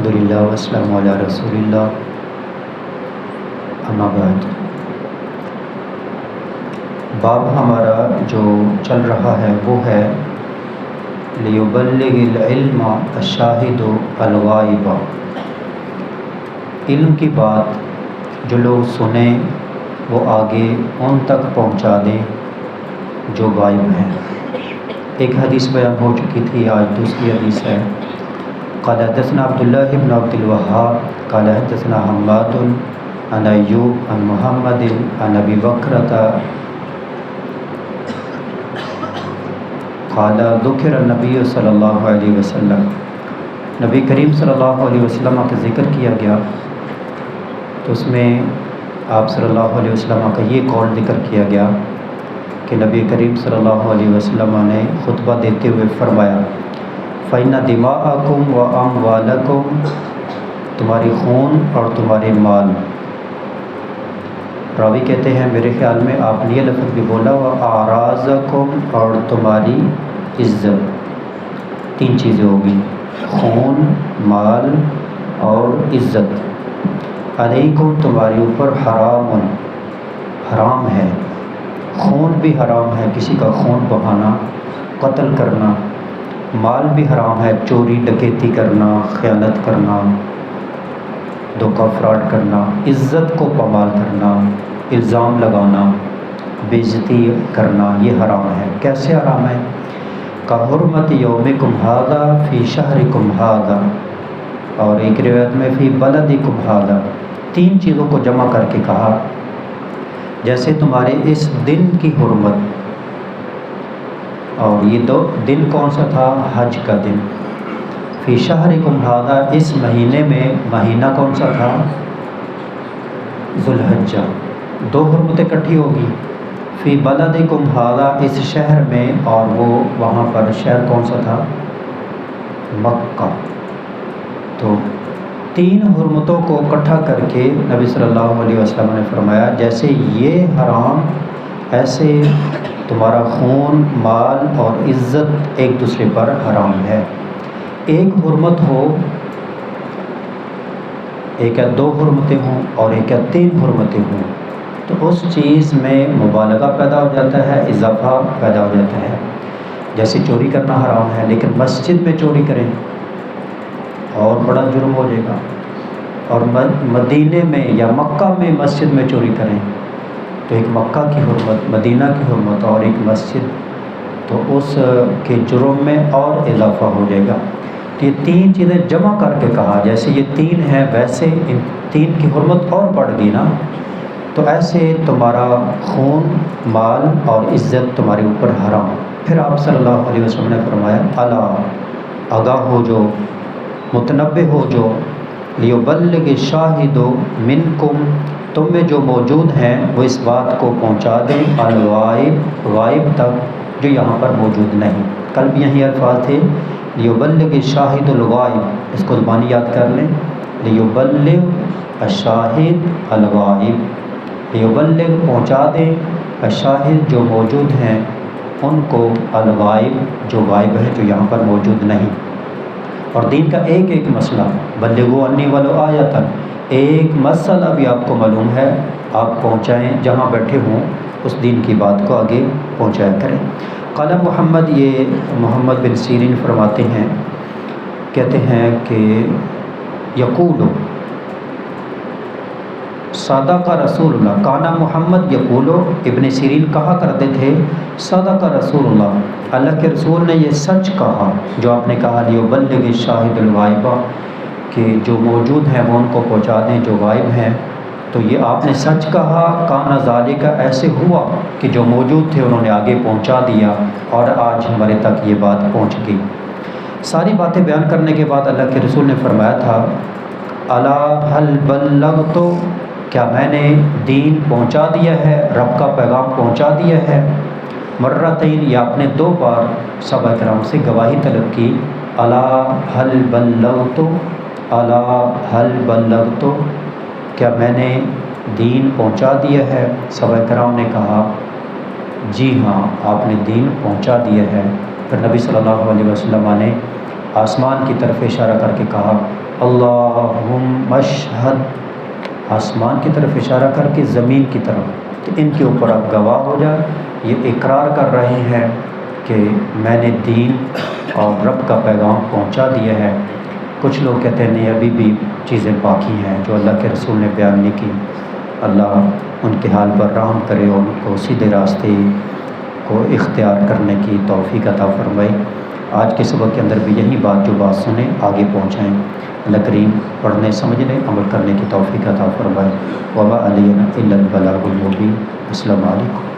الحمدللہ والسلام علی رسول اللہ، اما بعد۔ باب ہمارا جو چل رہا ہے وہ ہے لیبلغ العلم الشاہد الغائب، علم کی بات جو لوگ سنیں وہ آگے ان تک پہنچا دیں جو غائب ہیں۔ ایک حدیث بیان ہو چکی تھی، آج دوسری حدیث ہے۔ قال حدثنا عبداللہ بن عبد الوہاب قال حدثنا حماد عن ایوب عن محمد عن ابی بکرۃ قال ذکر النبی صلی اللہ علیہ وسلم، نبی کریم صلی اللہ علیہ وسلم کا ذکر کیا گیا، تو اس میں آپ صلی اللہ علیہ وسلم کا یہ قول ذکر کیا گیا کہ نبی کریم صلی اللہ علیہ وسلم نے خطبہ دیتے ہوئے فرمایا فَإِنَّ دِمَاءَكُمْ وَأَمْوَالَكُمْ، تمہاری خون اور تمہارے مال۔ راوی کہتے ہیں میرے خیال میں آپ نے یہ لفظ بھی بولا وَأَعْرَاضَكُمْ، اور تمہاری عزت، تین چیزیں ہوگی، خون، مال اور عزت۔ علیکم، تمہاری اوپر حرام ہے، خون بھی حرام ہے، کسی کا خون بہانا، قتل کرنا، مال بھی حرام ہے، چوری ڈکیتی کرنا، خیانت کرنا، دھوکہ فراڈ کرنا، عزت کو پامال کرنا، الزام لگانا، بے عزتی کرنا، یہ حرام ہے۔ کیسے حرام ہے؟ کحرمت یومکم ھذا فی شہرکم ھذا، اور ایک روایت میں فی بلدکم ھذا، تین چیزوں کو جمع کر کے کہا، جیسے تمہارے اس دن کی حرمت، اور یہ دو دن کون سا تھا؟ حج کا دن۔ فی شہرکم ھذا، اس مہینے میں، مہینہ کون سا تھا؟ ذو الحجہ، دو حرمتیں اکٹھی ہوگی۔ فی بلدکم ھذا، اس شہر میں، اور وہ وہاں پر شہر کون سا تھا؟ مکہ۔ تو تین حرمتوں کو اکٹھا کر کے نبی صلی اللہ علیہ وسلم نے فرمایا جیسے یہ حرام، ایسے تمہارا خون، مال اور عزت ایک دوسرے پر حرام ہے۔ ایک حرمت ہو، ایک یا دو حرمتیں ہوں اور ایک یا تین حرمتیں ہوں، تو اس چیز میں مبالغہ پیدا ہو جاتا ہے، اضافہ پیدا ہو جاتا ہے۔ جیسے چوری کرنا حرام ہے، لیکن مسجد میں چوری کریں اور بڑا جرم ہو جائے گا، اور مدینے میں یا مکہ میں مسجد میں چوری کریں تو ایک مکہ کی حرمت، مدینہ کی حرمت اور ایک مسجد، تو اس کے جرم میں اور اضافہ ہو جائے گا۔ تو یہ تین چیزیں جمع کر کے کہا، جیسے یہ تین ہیں ویسے ان تین کی حرمت اور بڑھ گئی نا، تو ایسے تمہارا خون، مال اور عزت تمہارے اوپر حرام۔ پھر آپ صلی اللہ علیہ وسلم نے فرمایا الا، آگاہ ہو جو، متنبہ ہو جو، لیبلغ الشاہد منکم، تم میں جو موجود ہیں وہ اس بات کو پہنچا دیں الغائب، غائب تک جو یہاں پر موجود نہیں۔ کل بھی یہی الفاظ تھے، لیبلغ الشاہد الغائب، اس کو زبانی یاد کر لیں، لیبلغ الشاہد الغائب، لیبلغ پہنچا دیں، الشاہد جو موجود ہیں ان کو، الغائب جو غائب ہے، جو یہاں پر موجود نہیں۔ اور دین کا ایک ایک مسئلہ، بلغوا عنی ولو آیۃ، ایک مسئلہ بھی آپ کو معلوم ہے آپ پہنچائیں، جہاں بیٹھے ہوں اس دین کی بات کو آگے پہنچایا کریں۔ قال محمد، یہ محمد بن سیرین فرماتے ہیں، کہتے ہیں کہ یقول صدق رسول اللہ، کانا محمد یقول، ابن سیرین کہا کرتے تھے صدق رسول اللہ، اللہ کے رسول نے یہ سچ کہا جو آپ نے کہا لیبلغ الشاہد الغائب، کہ جو موجود ہیں وہ ان کو پہنچا دیں جو غائب ہیں، تو یہ آپ نے سچ کہا، کانا ذالک، ایسے ہوا کہ جو موجود تھے انہوں نے آگے پہنچا دیا اور آج ہمارے تک یہ بات پہنچ گئی۔ ساری باتیں بیان کرنے کے بعد اللہ کے رسول نے فرمایا تھا الا هل بلغت، کیا میں نے دین پہنچا دیا ہے، رب کا پیغام پہنچا دیا ہے؟ مرتین، یا آپ نے دو بار صحابہ کرام سے گواہی طلب کی، الا هل بلغت، الا هل بلغت، کیا میں نے دین پہنچا دیا ہے؟ صحابہ کرام نے کہا جی ہاں، آپ نے دین پہنچا دیا ہے۔ پھر نبی صلی اللہ علیہ وسلم نے آسمان کی طرف اشارہ کر کے کہا اللہم اشہد، آسمان کی طرف اشارہ کر کے زمین کی طرف، کہ ان کے اوپر اب گواہ ہو جائے، یہ اقرار کر رہے ہیں کہ میں نے دین اور رب کا پیغام پہنچا دیا ہے۔ کچھ لوگ کہتے ہیں نہیں ابھی بھی چیزیں باقی ہیں جو اللہ کے رسول نے بیان نہیں کی۔ اللہ ان کے حال پر رحم کرے اور ان کو سیدھے راستے کو اختیار کرنے کی توفیق عطا فرمائے۔ آج کے سبق کے اندر بھی یہی بات جو بات سنیں آگے پہنچائیں۔ اللہ کریم پڑھنے سمجھنے عمل کرنے کی توفیق عطا فرمائے۔ وما علینا الا البلاغ المبین۔ السلام علیکم۔